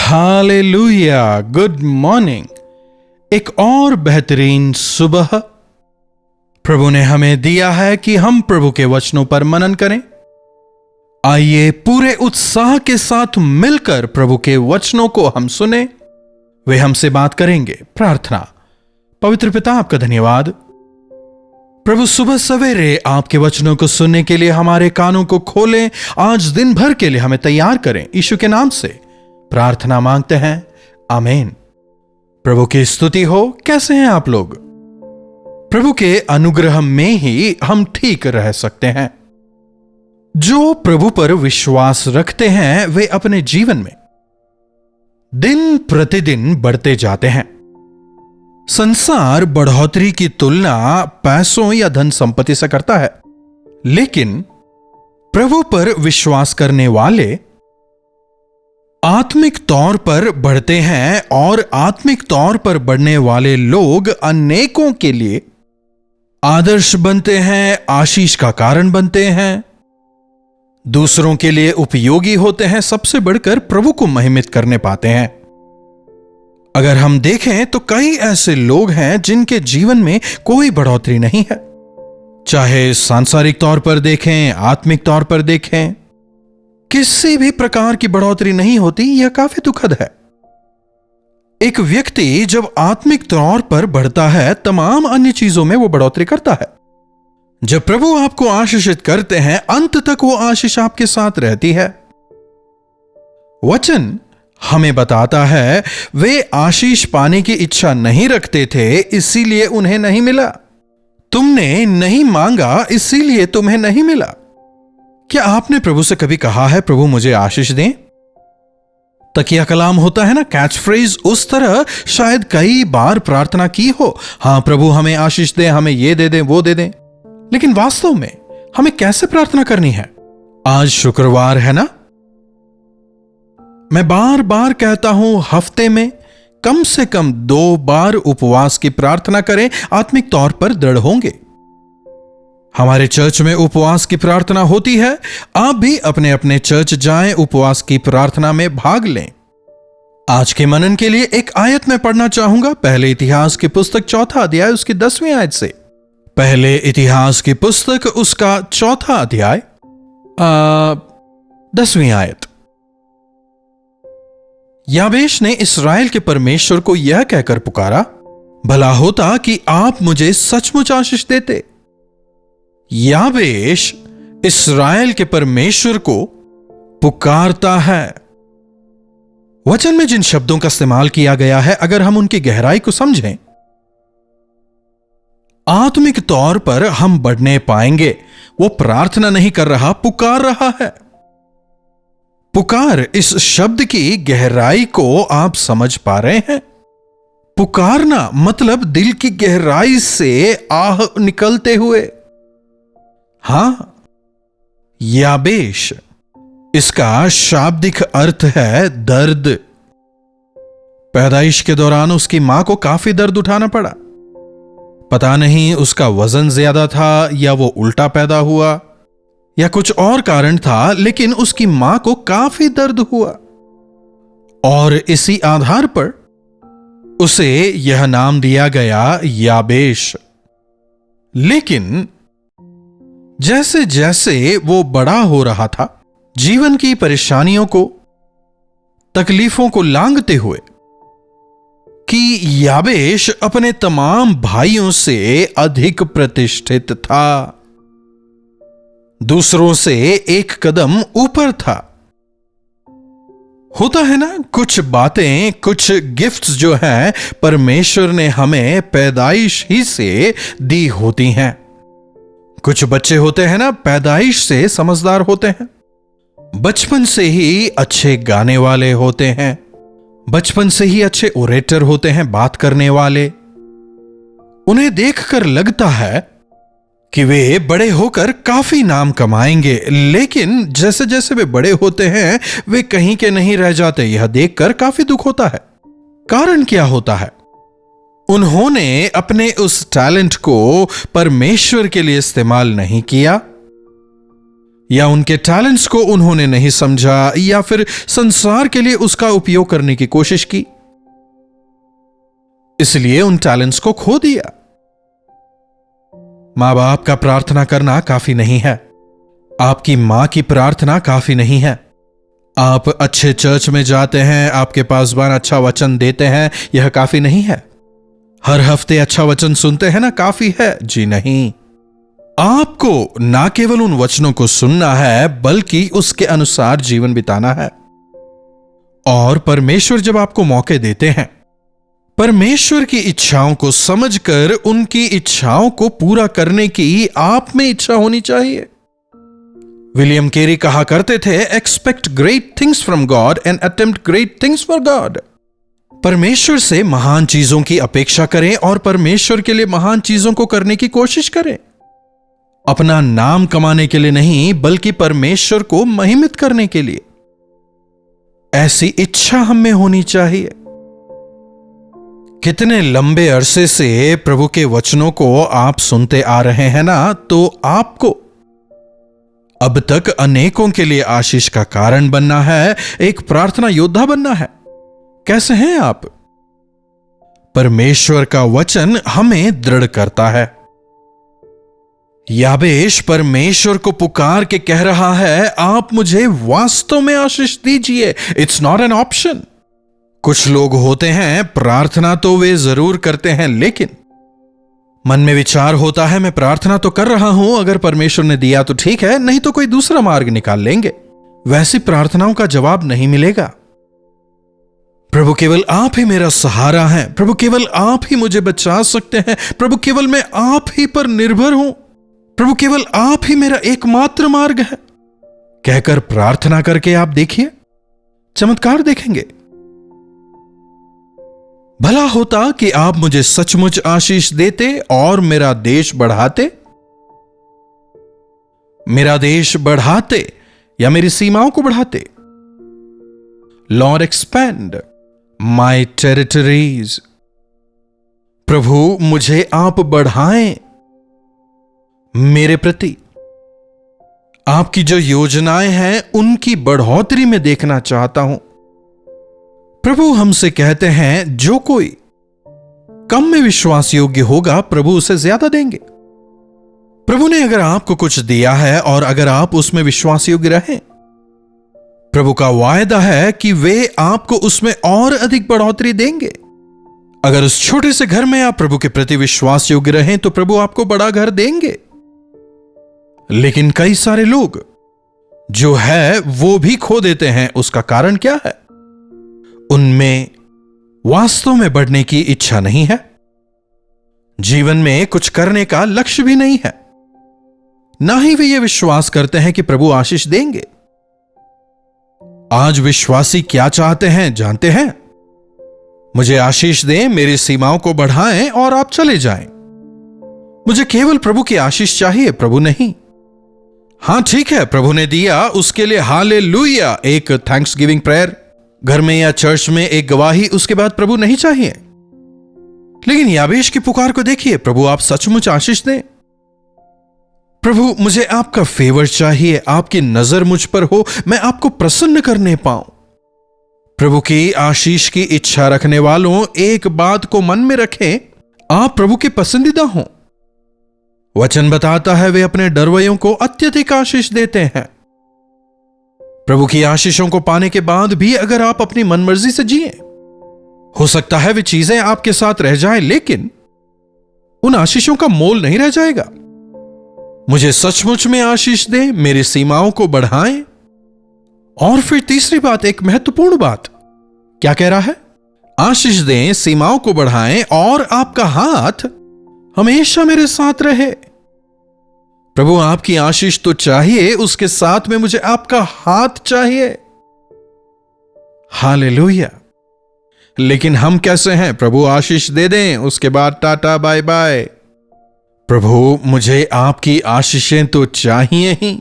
Hallelujah, good morning. एक और बेहतरीन सुबह प्रभु ने हमें दिया है कि हम प्रभु के वचनों पर मनन करें। आइए पूरे उत्साह के साथ मिलकर प्रभु के वचनों को हम सुने। वे हमसे बात करेंगे। प्रार्थना। पवित्र पिता, आपका धन्यवाद प्रभु, सुबह सवेरे आपके वचनों को सुनने के लिए हमारे कानों को खोलें। आज दिन भर के लिए हमें तैयार करें। यीशु के नाम से प्रार्थना मांगते हैं, आमीन। प्रभु की स्तुति हो। कैसे हैं आप लोग? प्रभु के अनुग्रह में ही हम ठीक रह सकते हैं। जो प्रभु पर विश्वास रखते हैं वे अपने जीवन में दिन प्रतिदिन बढ़ते जाते हैं। संसार बढ़ोतरी की तुलना पैसों या धन संपत्ति से करता है, लेकिन प्रभु पर विश्वास करने वाले आत्मिक तौर पर बढ़ते हैं और आत्मिक तौर पर बढ़ने वाले लोग अनेकों के लिए आदर्श बनते हैं, आशीष का कारण बनते हैं, दूसरों के लिए उपयोगी होते हैं, सबसे बढ़कर प्रभु को महिमित करने पाते हैं। अगर हम देखें तो कई ऐसे लोग हैं जिनके जीवन में कोई बढ़ोतरी नहीं है। चाहे सांसारिक तौर पर देखें, आत्मिक तौर पर देखें, किसी भी प्रकार की बढ़ोतरी नहीं होती। यह काफी दुखद है। एक व्यक्ति जब आत्मिक तौर पर बढ़ता है, तमाम अन्य चीजों में वो बढ़ोतरी करता है। जब प्रभु आपको आशीषित करते हैं, अंत तक वो आशीष आपके साथ रहती है। वचन हमें बताता है वे आशीष पाने की इच्छा नहीं रखते थे, इसीलिए उन्हें नहीं मिला। तुमने नहीं मांगा, इसीलिए तुम्हें नहीं मिला। क्या आपने प्रभु से कभी कहा है, प्रभु मुझे आशीष दें? तकिया कलाम होता है ना, कैच फ्रेज, उस तरह शायद कई बार प्रार्थना की हो, हां प्रभु हमें आशीष दें, हमें ये दे दें, वो दे दें। लेकिन वास्तव में हमें कैसे प्रार्थना करनी है? आज शुक्रवार है ना। मैं बार बार कहता हूं, हफ्ते में कम से कम 2 बार उपवास की प्रार्थना करें, आत्मिक तौर पर दृढ़ होंगे। हमारे चर्च में उपवास की प्रार्थना होती है। आप भी अपने अपने चर्च जाएं, उपवास की प्रार्थना में भाग लें। आज के मनन के लिए एक आयत मैं पढ़ना चाहूंगा। पहले इतिहास की पुस्तक 4 अध्याय उसकी 10वीं आयत से। पहले इतिहास की पुस्तक उसका 4 अध्याय 10वीं आयत। याबेश ने इस्राएल के परमेश्वर को यह कहकर पुकारा, भला होता कि आप मुझे सचमुच आशीष देते। याबेश इस्राएल के परमेश्वर को पुकारता है। वचन में जिन शब्दों का इस्तेमाल किया गया है, अगर हम उनकी गहराई को समझें, आत्मिक तौर पर हम बढ़ने पाएंगे। वो प्रार्थना नहीं कर रहा, पुकार रहा है। पुकार, इस शब्द की गहराई को आप समझ पा रहे हैं? पुकारना मतलब दिल की गहराई से आह निकलते हुए। हां, याबेश, इसका शाब्दिक अर्थ है दर्द। पैदाइश के दौरान उसकी मां को काफी दर्द उठाना पड़ा। पता नहीं उसका वजन ज्यादा था या वो उल्टा पैदा हुआ या कुछ और कारण था, लेकिन उसकी मां को काफी दर्द हुआ और इसी आधार पर उसे यह नाम दिया गया याबेश। लेकिन जैसे जैसे वो बड़ा हो रहा था, जीवन की परेशानियों को, तकलीफों को लांघते हुए, कि याबेश अपने तमाम भाइयों से अधिक प्रतिष्ठित था, दूसरों से एक कदम ऊपर था। होता है ना, कुछ बातें, कुछ गिफ्ट्स जो हैं परमेश्वर ने हमें पैदाइश ही से दी होती हैं। कुछ बच्चे होते हैं ना, पैदाइश से समझदार होते हैं, बचपन से ही अच्छे गाने वाले होते हैं, बचपन से ही अच्छे ओरेटर होते हैं, बात करने वाले। उन्हें देखकर लगता है कि वे बड़े होकर काफी नाम कमाएंगे, लेकिन जैसे जैसे वे बड़े होते हैं वे कहीं के नहीं रह जाते। यह देखकर काफी दुख होता है। कारण क्या होता है? उन्होंने अपने उस टैलेंट को परमेश्वर के लिए इस्तेमाल नहीं किया। या उनके टैलेंट्स को उन्होंने नहीं समझा, या फिर संसार के लिए उसका उपयोग करने की कोशिश की, इसलिए उन टैलेंट्स को खो दिया। मां बाप का प्रार्थना करना काफी नहीं है, आपकी मां की प्रार्थना काफी नहीं है, आप अच्छे चर्च में जाते हैं, आपके पासवान अच्छा वचन देते हैं, यह काफी नहीं है। हर हफ्ते अच्छा वचन सुनते हैं ना, काफी है? जी नहीं। आपको ना केवल उन वचनों को सुनना है बल्कि उसके अनुसार जीवन बिताना है। और परमेश्वर जब आपको मौके देते हैं, परमेश्वर की इच्छाओं को समझकर उनकी इच्छाओं को पूरा करने की आप में इच्छा होनी चाहिए। विलियम केरी कहा करते थे, expect great things from God and attempt great things for God. परमेश्वर से महान चीजों की अपेक्षा करें और परमेश्वर के लिए महान चीजों को करने की कोशिश करें। अपना नाम कमाने के लिए नहीं, बल्कि परमेश्वर को महिमित करने के लिए। ऐसी इच्छा हम में होनी चाहिए। कितने लंबे अरसे से प्रभु के वचनों को आप सुनते आ रहे हैं ना, तो आपको अब तक अनेकों के लिए आशीष का कारण बनना है, एक प्रार्थना योद्धा बनना है। कैसे हैं आप? परमेश्वर का वचन हमें दृढ़ करता है। याबेश परमेश्वर को पुकार के कह रहा है, आप मुझे वास्तव में आशीष दीजिए। It's not an option. कुछ लोग होते हैं, प्रार्थना तो वे जरूर करते हैं, लेकिन मन में विचार होता है, मैं प्रार्थना तो कर रहा हूं, अगर परमेश्वर ने दिया तो ठीक है, नहीं तो कोई दूसरा मार्ग निकाल लेंगे। वैसी प्रार्थनाओं का जवाब नहीं मिलेगा। प्रभु केवल आप ही मेरा सहारा है, प्रभु केवल आप ही मुझे बचा सकते हैं, प्रभु केवल मैं आप ही पर निर्भर हूं, प्रभु केवल आप ही मेरा एकमात्र मार्ग है, कहकर प्रार्थना करके आप देखिए, चमत्कार देखेंगे। भला होता कि आप मुझे सचमुच आशीष देते और मेरा देश बढ़ाते या मेरी सीमाओं को बढ़ाते। लॉर्ड एक्सपेंड माई टेरिटरीज। प्रभु मुझे आप बढ़ाएं। मेरे प्रति आपकी जो योजनाएं हैं उनकी बढ़ोतरी में देखना चाहता हूं। प्रभु हमसे कहते हैं, जो कोई कम में विश्वास योग्य होगा प्रभु उसे ज्यादा देंगे। प्रभु ने अगर आपको कुछ दिया है और अगर आप उसमें विश्वास योग्य रहें, प्रभु का वायदा है कि वे आपको उसमें और अधिक बढ़ोतरी देंगे। अगर उस छोटे से घर में आप प्रभु के प्रति विश्वास योग्य रहें तो प्रभु आपको बड़ा घर देंगे। लेकिन कई सारे लोग जो है वो भी खो देते हैं। उसका कारण क्या है? उनमें वास्तव में बढ़ने की इच्छा नहीं है, जीवन में कुछ करने का लक्ष्य भी नहीं है, ना ही वे ये विश्वास करते हैं कि प्रभु आशीष देंगे। आज विश्वासी क्या चाहते हैं जानते हैं? मुझे आशीष दें, मेरी सीमाओं को बढ़ाएं और आप चले जाएं। मुझे केवल प्रभु की आशीष चाहिए, प्रभु नहीं। हां ठीक है, प्रभु ने दिया, उसके लिए हालेलुया, एक थैंक्स गिविंग प्रेयर घर में या चर्च में, एक गवाही, उसके बाद प्रभु नहीं चाहिए। लेकिन याबेश की पुकार को देखिए, प्रभु आप सचमुच आशीष दें। प्रभु मुझे आपका फेवर चाहिए, आपकी नजर मुझ पर हो, मैं आपको प्रसन्न करने पाऊं। प्रभु की आशीष की इच्छा रखने वालों, एक बात को मन में रखें, आप प्रभु के पसंदीदा हों। वचन बताता है वे अपने डरवैयों को अत्यधिक आशीष देते हैं। प्रभु की आशीषों को पाने के बाद भी अगर आप अपनी मनमर्जी से जिए, हो सकता है वे चीजें आपके साथ रह जाएं, लेकिन उन आशीषों का मोल नहीं रह जाएगा। मुझे सचमुच में आशीष दें, मेरी सीमाओं को बढ़ाएं। और फिर तीसरी बात, एक महत्वपूर्ण बात, क्या कह रहा है? आशीष दें, सीमाओं को बढ़ाएं और आपका हाथ हमेशा मेरे साथ रहे। प्रभु आपकी आशीष तो चाहिए, उसके साथ में मुझे आपका हाथ चाहिए। हालेलुया। लेकिन हम कैसे हैं? प्रभु आशीष दे दें, उसके बाद टाटा बाय बाय। प्रभु मुझे आपकी आशीषें तो चाहिए ही,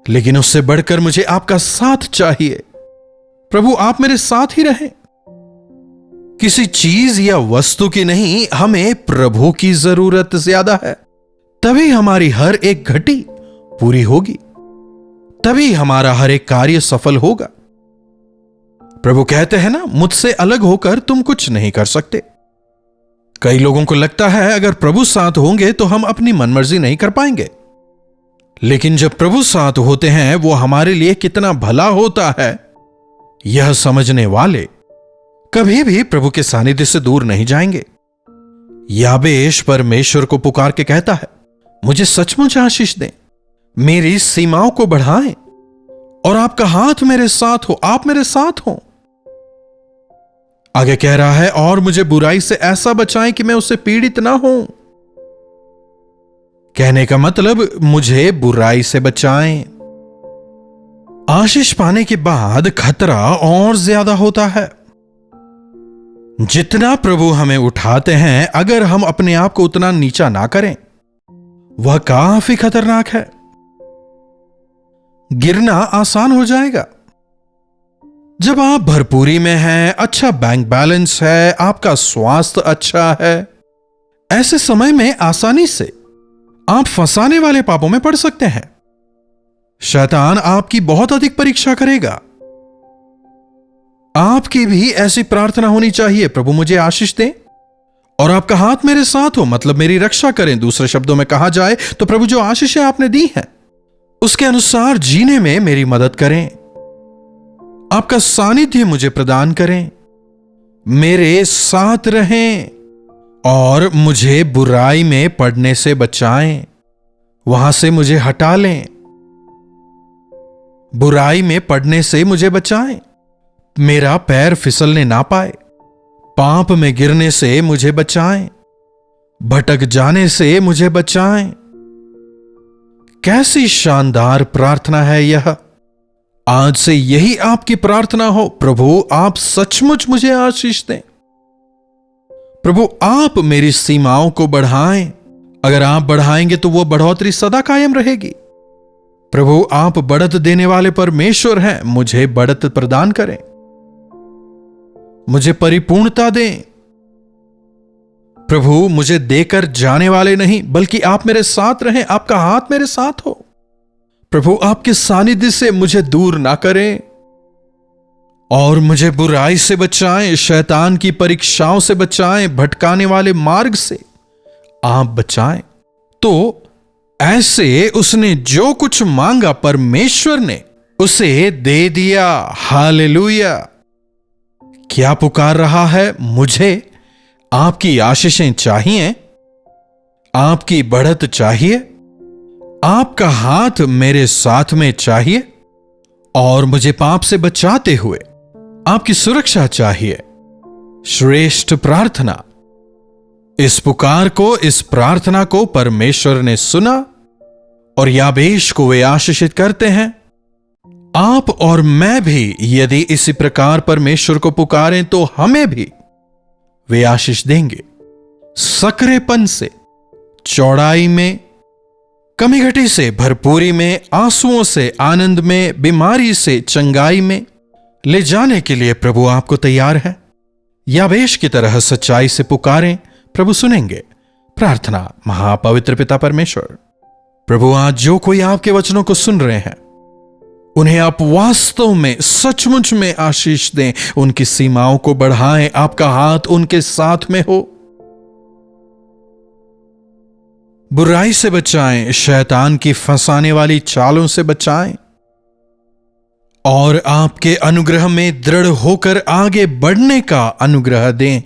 लेकिन उससे बढ़कर मुझे आपका साथ चाहिए। प्रभु आप मेरे साथ ही रहें। किसी चीज या वस्तु की नहीं, हमें प्रभु की जरूरत ज्यादा है, तभी हमारी हर एक घटी पूरी होगी। तभी हमारा हर एक कार्य सफल होगा। प्रभु कहते हैं ना, मुझसे अलग होकर तुम कुछ नहीं कर सकते। कई लोगों को लगता है अगर प्रभु साथ होंगे तो हम अपनी मनमर्जी नहीं कर पाएंगे, लेकिन जब प्रभु साथ होते हैं वो हमारे लिए कितना भला होता है, यह समझने वाले कभी भी प्रभु के सानिध्य से दूर नहीं जाएंगे। याबेश परमेश्वर को पुकार के कहता है, मुझे सचमुच आशीष दें, मेरी सीमाओं को बढ़ाएं और आपका हाथ मेरे साथ हो, आप मेरे साथ हो। आगे कह रहा है, और मुझे बुराई से ऐसा बचाएं कि मैं उससे पीड़ित ना हूं। कहने का मतलब मुझे बुराई से बचाएं। आशीष पाने के बाद खतरा और ज्यादा होता है। जितना प्रभु हमें उठाते हैं, अगर हम अपने आप को उतना नीचा ना करें, वह काफी खतरनाक है। गिरना आसान हो जाएगा। जब आप भरपूरी में हैं, अच्छा बैंक बैलेंस है, आपका स्वास्थ्य अच्छा है, ऐसे समय में आसानी से आप फंसाने वाले पापों में पड़ सकते हैं। शैतान आपकी बहुत अधिक परीक्षा करेगा। आपकी भी ऐसी प्रार्थना होनी चाहिए, प्रभु मुझे आशीष दें और आपका हाथ मेरे साथ हो, मतलब मेरी रक्षा करें। दूसरे शब्दों में कहा जाए तो प्रभु जो आशीषें आपने दी हैं उसके अनुसार जीने में मेरी मदद करें। आपका सानिध्य मुझे प्रदान करें, मेरे साथ रहें और मुझे बुराई में पड़ने से बचाएं, वहां से मुझे हटा लें। बुराई में पड़ने से मुझे बचाएं, मेरा पैर फिसलने ना पाए, पाप में गिरने से मुझे बचाएं, भटक जाने से मुझे बचाएं। कैसी शानदार प्रार्थना है यह। आज से यही आपकी प्रार्थना हो, प्रभु आप सचमुच मुझे आशीष दें, प्रभु आप मेरी सीमाओं को बढ़ाएं। अगर आप बढ़ाएंगे तो वो बढ़ोतरी सदा कायम रहेगी। प्रभु आप बढ़त देने वाले परमेश्वर हैं, मुझे बढ़त प्रदान करें, मुझे परिपूर्णता दें। प्रभु मुझे देकर जाने वाले नहीं, बल्कि आप मेरे साथ रहें, आपका हाथ मेरे साथ हो। प्रभु आपके सानिध्य से मुझे दूर ना करें और मुझे बुराई से बचाएं, शैतान की परीक्षाओं से बचाएं, भटकाने वाले मार्ग से आप बचाएं। तो ऐसे उसने जो कुछ मांगा परमेश्वर ने उसे दे दिया। हालेलुया। क्या पुकार रहा है? मुझे आपकी आशीषें चाहिए, आपकी बढ़त चाहिए, आपका हाथ मेरे साथ में चाहिए और मुझे पाप से बचाते हुए आपकी सुरक्षा चाहिए। श्रेष्ठ प्रार्थना। इस पुकार को, इस प्रार्थना को परमेश्वर ने सुना और याबेश को वे आशीषित करते हैं। आप और मैं भी यदि इसी प्रकार परमेश्वर को पुकारें तो हमें भी वे आशीष देंगे। सकरेपन से, चौड़ाई में, कमी घटी से भरपूरी में, आंसुओं से आनंद में, बीमारी से चंगाई में ले जाने के लिए प्रभु आपको तैयार है। याबेश की तरह सच्चाई से पुकारें, प्रभु सुनेंगे। प्रार्थना। महापवित्र पिता परमेश्वर, प्रभु आज जो कोई आपके वचनों को सुन रहे हैं उन्हें आप वास्तव में सचमुच में आशीष दें, उनकी सीमाओं को बढ़ाएं, आपका हाथ उनके साथ में हो। बुराई से बचाएं, शैतान की फंसाने वाली चालों से बचाएं और आपके अनुग्रह में दृढ़ होकर आगे बढ़ने का अनुग्रह दें।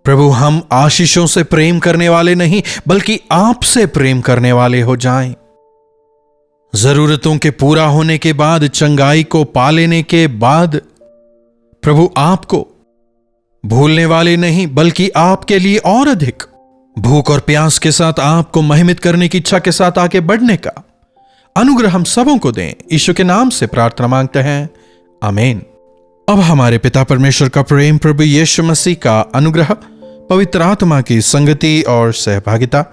प्रभु हम आशीषों से प्रेम करने वाले नहीं बल्कि आपसे प्रेम करने वाले हो जाएं। जरूरतों के पूरा होने के बाद, चंगाई को पा लेने के बाद प्रभु आपको भूलने वाले नहीं बल्कि आपके लिए और अधिक भूख और प्यास के साथ आपको महिमित करने की इच्छा के साथ आगे बढ़ने का अनुग्रह हम सबों को दें। यीशु के नाम से प्रार्थना मांगते हैं, आमीन। अब हमारे पिता परमेश्वर का प्रेम, प्रभु यीशु मसीह का अनुग्रह, पवित्र आत्मा की संगति और सहभागिता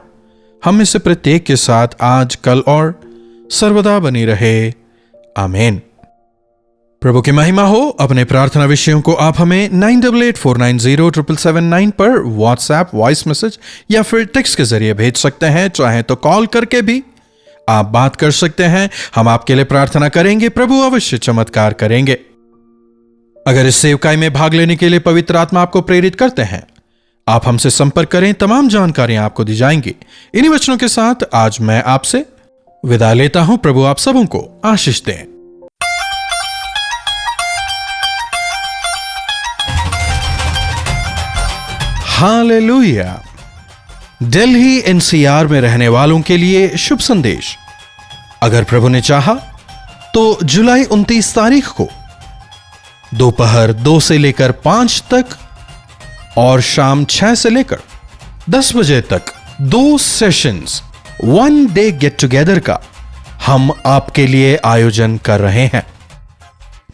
हम में से प्रत्येक के साथ आज, कल और सर्वदा बनी रहे, आमीन। प्रभु की महिमा हो। अपने प्रार्थना विषयों को आप हमें 9884907779 पर व्हाट्सएप वॉइस मैसेज या फिर टेक्स्ट के जरिए भेज सकते हैं। चाहे तो कॉल करके भी आप बात कर सकते हैं, हम आपके लिए प्रार्थना करेंगे, प्रभु अवश्य चमत्कार करेंगे। अगर इस सेवकाई में भाग लेने के लिए पवित्र आत्मा आपको प्रेरित करते हैं, आप हमसे संपर्क करें, तमाम जानकारियां आपको दी जाएंगी। इन्हीं वचनों के साथ आज मैं आपसे विदा लेता हूं। प्रभु आप सबों को आशीष दें। हालेलुया। दिल्ली एनसीआर में रहने वालों के लिए शुभ संदेश। अगर प्रभु ने चाहा तो जुलाई 29 तारीख को दोपहर 2 से लेकर 5 तक और शाम 6 से लेकर 10 बजे तक 2 सेशंस, 1 डे गेट टुगेदर का हम आपके लिए आयोजन कर रहे हैं।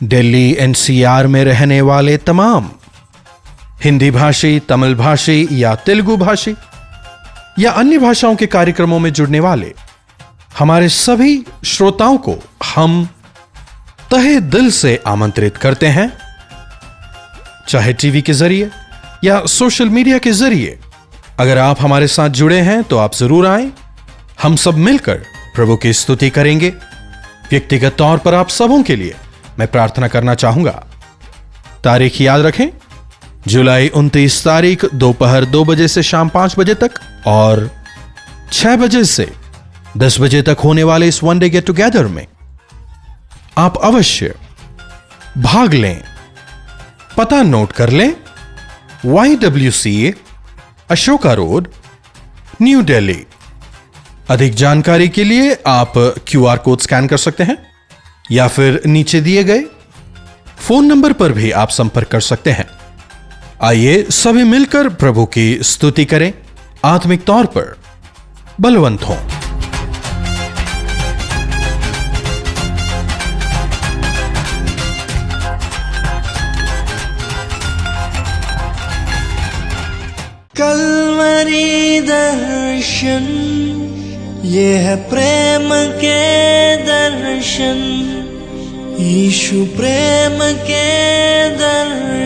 दिल्ली एनसीआर में रहने वाले तमाम हिंदी भाषी, तमिल भाषी या तेलुगु भाषी या अन्य भाषाओं के कार्यक्रमों में जुड़ने वाले हमारे सभी श्रोताओं को हम तहे दिल से आमंत्रित करते हैं। चाहे टीवी के जरिए या सोशल मीडिया के जरिए, अगर आप हमारे साथ जुड़े हैं तो आप जरूर आएं। हम सब मिलकर प्रभु की स्तुति करेंगे। व्यक्तिगत तौर पर आप सबों के लिए मैं प्रार्थना करना चाहूंगा। तारीख याद रखें, जुलाई 29 तारीख दोपहर 2 बजे से शाम 5 बजे तक और 6 बजे से 10 बजे तक होने वाले इस 1 डे गेट टुगेदर में आप अवश्य भाग लें। पता नोट कर लें, YWCA, Ashoka road, new Delhi. अधिक जानकारी के लिए आप QR कोड स्कैन कर सकते हैं या फिर नीचे दिए गए फोन नंबर पर भी आप संपर्क कर सकते हैं। आइए सभी मिलकर प्रभु की स्तुति करें, आत्मिक तौर पर बलवंत हों। कल्वरी दर्शन, ये है प्रेम के दर्शन, यीशु प्रेम के दर्शन।